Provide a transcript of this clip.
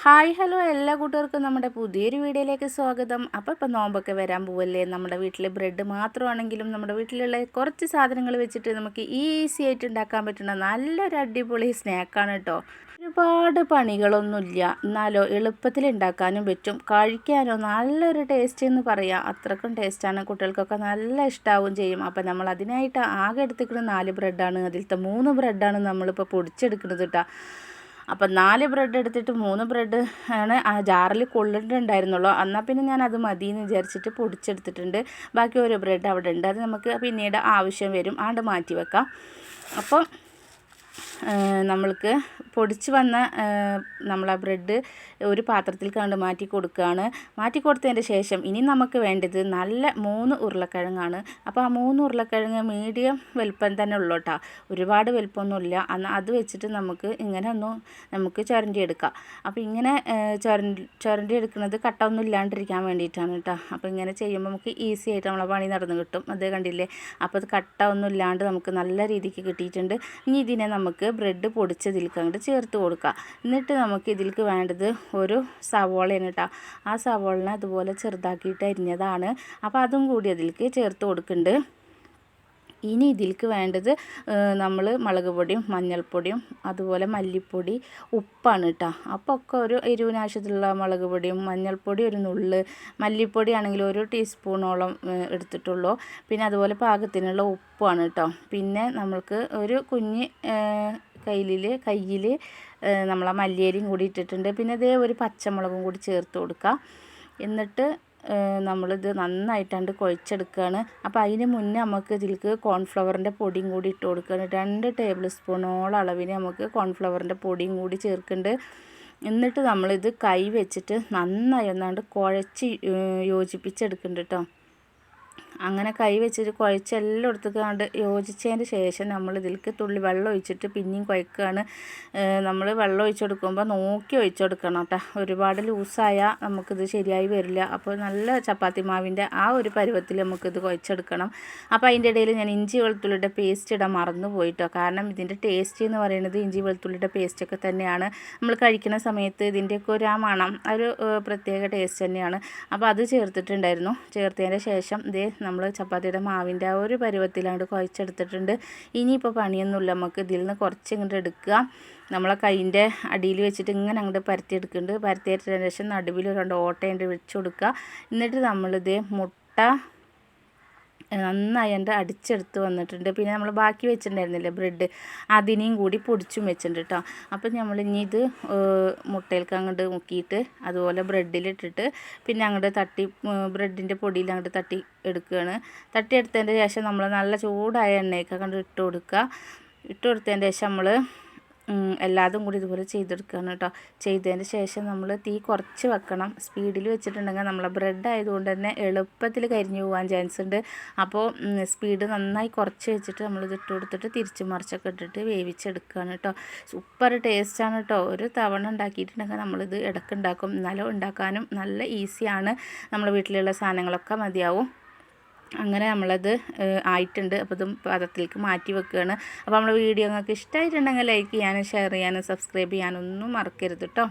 Hi hello എല്ലാ കൂട്ടുകാർക്കും നമ്മുടെ പുതിയൊരു വീഡിയോയിലേക്ക് സ്വാഗതം. ഇപ്പോൾ നോമ്പൊക്കെ വരാൻ പോവല്ലേ. നമ്മുടെ വീട്ടിൽ ബ്രെഡ് മാത്രമാണെങ്കിലും നമ്മുടെ വീട്ടിലുള്ള കുറച്ച് സാധനങ്ങൾ വെച്ചിട്ട് നമുക്ക് ഈസി ആയിട്ട് ഉണ്ടാക്കാൻ പറ്റുന്ന നല്ലൊരു അടിപൊളി സ്നാക്കാണ് കേട്ടോ. ഒരുപാട് പണികളൊന്നുമില്ല, എന്നാലോ എളുപ്പത്തിൽ ഉണ്ടാക്കാനും പറ്റും, കഴിക്കാനോ നല്ലൊരു ടേസ്റ്റ് എന്ന് പറയാം. അത്രക്കും ടേസ്റ്റാണ്, കുട്ടികൾക്കൊക്കെ നല്ല ഇഷ്ടാവും ചെയ്യും. അപ്പോൾ നമ്മൾ അതിനായിട്ട് ആകെ എടുത്തിരിക്കുന്നത് 4 ബ്രെഡാണ്. അതിലത്തെ 3 ബ്രെഡാണ് നമ്മളിപ്പോൾ പൊടിച്ചെടുക്കുന്നത് കേട്ടോ. അപ്പം 4 ബ്രെഡ് എടുത്തിട്ട് 3 ബ്രെഡ് ആണ് ആ ജാറിൽ കൊള്ളിട്ടുണ്ടായിരുന്നുള്ളൂ. എന്നാൽ പിന്നെ ഞാൻ അത് മതിയെന്ന് വിചാരിച്ചിട്ട് പൊടിച്ചെടുത്തിട്ടുണ്ട്. ബാക്കി ഒരു ബ്രെഡ് അവിടെ ഉണ്ട്, അത് നമുക്ക് പിന്നീട് ആവശ്യം വരും, ആണ്ട് മാറ്റി വെക്കാം. അപ്പോൾ നമ്മൾക്ക് പൊടിച്ച് വന്ന നമ്മൾ ആ ബ്രെഡ് ഒരു പാത്രത്തിൽ കണ്ട് മാറ്റി കൊടുക്കുകയാണ്. മാറ്റി കൊടുത്തതിൻ്റെ ശേഷം ഇനി നമുക്ക് വേണ്ടത് നല്ല 3 ഉരുളക്കിഴങ്ങാണ്. അപ്പോൾ ആ 3 ഉരുളക്കിഴങ്ങ് മീഡിയം വലുപ്പം തന്നെ ഉള്ളൂ കേട്ടോ, ഒരുപാട് വലുപ്പമൊന്നുമില്ല. എന്നാൽ അത് വെച്ചിട്ട് ഇങ്ങനെ നമുക്ക് ചുരണ്ടി എടുക്കാം. അപ്പോൾ ഇങ്ങനെ ചുരണ്ടി എടുക്കുന്നത് കട്ട ഒന്നും ഇല്ലാണ്ടിരിക്കാൻ വേണ്ടിയിട്ടാണ് കേട്ടോ. അപ്പോൾ ഇങ്ങനെ ചെയ്യുമ്പോൾ നമുക്ക് ഈസി ആയിട്ട് നമ്മളെ പണി നടന്ന് കിട്ടും. അത് കണ്ടില്ലേ, അപ്പോൾ അത് കട്ട ഒന്നും ഇല്ലാണ്ട് നമുക്ക് നല്ല രീതിക്ക് കിട്ടിയിട്ടുണ്ട്. ഇനി ഇതിനെ നമുക്ക് ബ്രെഡ് പൊടിച്ചതിലേക്ക് അങ്ങോട്ട് ചേർത്ത് കൊടുക്കുക. എന്നിട്ട് നമുക്ക് ഇതിലേക്ക് വേണ്ടത് ഒരു സവോളയാണ് കേട്ടോ. ആ സവോളനെ അതുപോലെ ചെറുതാക്കിയിട്ട് അരിഞ്ഞതാണ്. അപ്പോൾ അതും കൂടി അതിലേക്ക് ചേർത്ത് കൊടുക്കുന്നുണ്ട്. ഇനി ഇതിലേക്ക് വേണ്ടത് നമ്മൾ മുളക് പൊടിയും മഞ്ഞൾപ്പൊടിയും അതുപോലെ മല്ലിപ്പൊടി, ഉപ്പാണ് കേട്ടോ. അപ്പോൾ ഒക്കെ ഒരു എരിവിനാവശ്യത്തിലുള്ള മുളക് പൊടിയും മഞ്ഞൾപ്പൊടി ഒരു നുള്ള്, മല്ലിപ്പൊടി ആണെങ്കിൽ 1 ടീസ്പൂണോളം എടുത്തിട്ടുള്ളൂ. പിന്നെ അതുപോലെ പാകത്തിനുള്ള ഉപ്പാണ് കേട്ടോ. പിന്നെ നമ്മൾക്ക് ഒരു കുഞ്ഞ് കയ്യിൽ നമ്മളെ മല്ലിയരിയും കൂടി ഇട്ടിട്ടുണ്ട്. പിന്നെ ഇതേ ഒരു പച്ചമുളകും കൂടി ചേർത്ത് കൊടുക്കുക. എന്നിട്ട് നമ്മളിത് നന്നായിട്ടാണ്ട് കുഴച്ചെടുക്കുകയാണ്. അപ്പോൾ അതിന് മുന്നേ നമുക്ക് ഇതിലേക്ക് കോൺഫ്ലവറിൻ്റെ പൊടിയും കൂടി ഇട്ട് കൊടുക്കുകയാണ്. 2 ടേബിൾ സ്പൂണോളം അളവിന് നമുക്ക് കോൺഫ്ലവറിൻ്റെ പൊടിയും കൂടി ചേർക്കുന്നുണ്ട്. എന്നിട്ട് നമ്മളിത് കൈ വെച്ചിട്ട് നന്നായി ഒന്നാണ്ട് കുഴച്ച് യോജിപ്പിച്ചെടുക്കുന്നുണ്ട് കേട്ടോ. അങ്ങനെ കൈ വെച്ചിട്ട് കുഴച്ച് എല്ലായിടത്തേക്കാണ്ട് യോജിച്ചതിന് ശേഷം നമ്മൾ ഇതിലേക്ക് തുള്ളി വെള്ളം ഒഴിച്ചിട്ട് പിന്നെയും കുഴക്കുകയാണ്. നമ്മൾ വെള്ളം ഒഴിച്ചെടുക്കുമ്പോൾ നോക്കി ഒഴിച്ചെടുക്കണം കേട്ടോ. ഒരുപാട് ലൂസായാൽ നമുക്കിത് ശരിയായി വരില്ല. അപ്പോൾ നല്ല ചപ്പാത്തി മാവിൻ്റെ ആ ഒരു പരുവത്തിൽ നമുക്കിത് കുഴച്ചെടുക്കണം. അപ്പോൾ അതിൻ്റെ ഇടയിൽ ഞാൻ ഇഞ്ചി വെളുത്തുള്ളിയുടെ പേസ്റ്റ് ഇടാൻ മറന്നു പോയിട്ടോ. കാരണം ഇതിൻ്റെ ടേസ്റ്റ് എന്ന് പറയുന്നത് ഇഞ്ചി വെളുത്തുള്ളിയുടെ പേസ്റ്റൊക്കെ തന്നെയാണ്. നമ്മൾ കഴിക്കുന്ന സമയത്ത് ഇതിൻ്റെയൊക്കെ ഒരു ആ മണം ഒരു പ്രത്യേക ടേസ്റ്റ് തന്നെയാണ്. അപ്പോൾ അത് ചേർത്തിട്ടുണ്ടായിരുന്നു. ചേർത്തതിൻ്റെ ശേഷം ഇതേ നമ്മൾ ചപ്പാത്തിയുടെ മാവിൻ്റെ ആ ഒരു പരുവത്തിലാണ്ട് കുഴച്ചെടുത്തിട്ടുണ്ട്. ഇനിയിപ്പോൾ പണിയൊന്നുമില്ല, നമുക്ക് ഇതിൽ നിന്ന് കുറച്ച് ഇങ്ങോട്ട് എടുക്കുക. നമ്മളെ കൈൻ്റെ അടിയിൽ വെച്ചിട്ട് ഇങ്ങനെ അങ്ങോട്ട് പരത്തിയെടുക്കുന്നുണ്ട്. പരത്തിയതിന് ശേഷം നടുവിൽ 2 ഓട്ടയുണ്ട് വെച്ച് കൊടുക്കുക. എന്നിട്ട് നമ്മളിത് മുട്ട നന്നായി എൻ്റെ അടിച്ചെടുത്ത് വന്നിട്ടുണ്ട്. പിന്നെ നമ്മൾ ബാക്കി വെച്ചിട്ടുണ്ടായിരുന്നില്ലേ ബ്രെഡ്, അതിനെയും കൂടി പൊടിച്ചും വെച്ചിട്ടുണ്ട് കേട്ടോ. അപ്പം നമ്മൾ ഇനി ഇത് മുട്ടയിലേക്ക് അങ്ങോട്ട് മുക്കിയിട്ട് അതുപോലെ ബ്രെഡിലിട്ടിട്ട് പിന്നെ അങ്ങോട്ട് ബ്രെഡിൻ്റെ പൊടിയിൽ അങ്ങോട്ട് തട്ടി എടുക്കുകയാണ്. തട്ടിയെടുത്തതിൻ്റെ ശേഷം നമ്മൾ നല്ല ചൂടായ എണ്ണയൊക്കെ കണ്ട് ഇട്ട് കൊടുക്കുക. ഇട്ട് കൊടുത്തതിൻ്റെ ശേഷം നമ്മൾ എല്ലാതും കൂടി ഇതുപോലെ ചെയ്തെടുക്കുകയാണ് കേട്ടോ. ചെയ്തതിന് ശേഷം നമ്മൾ തീ കുറച്ച് വെക്കണം. സ്പീഡിൽ വെച്ചിട്ടുണ്ടെങ്കിൽ നമ്മളെ ബ്രെഡ് ആയതുകൊണ്ട് തന്നെ എളുപ്പത്തിൽ കരിഞ്ഞു പോകാൻ ചാൻസ് ഉണ്ട്. അപ്പോൾ സ്പീഡ് നന്നായി കുറച്ച് വെച്ചിട്ട് നമ്മളിത് ഇട്ട് കൊടുത്തിട്ട് തിരിച്ച് മറിച്ചൊക്കെ ഇട്ടിട്ട് വേവിച്ചെടുക്കുകയാണ് കേട്ടോ. സൂപ്പർ ടേസ്റ്റാണ് കേട്ടോ. ഒരു തവണ ഉണ്ടാക്കിയിട്ടുണ്ടെങ്കിൽ നമ്മളിത് ഇടയ്ക്ക് ഉണ്ടാക്കും, എന്നാലും ഉണ്ടാക്കാനും നല്ല ഈസിയാണ്. നമ്മുടെ വീട്ടിലുള്ള സാധനങ്ങളൊക്കെ മതിയാവും. അങ്ങനെ നമ്മളത് ആയിട്ടുണ്ട്. അപ്പോൾ ഇതും പാത്രത്തിലേക്ക് മാറ്റി വെക്കുകയാണ്. അപ്പോൾ നമ്മുടെ വീഡിയോ നിങ്ങൾക്ക് ഇഷ്ടമായിട്ടുണ്ടെങ്കിൽ ലൈക്ക് ചെയ്യാനും ഷെയർ ചെയ്യാനും സബ്സ്ക്രൈബ് ചെയ്യാനൊന്നും മറക്കരുത് കേട്ടോ.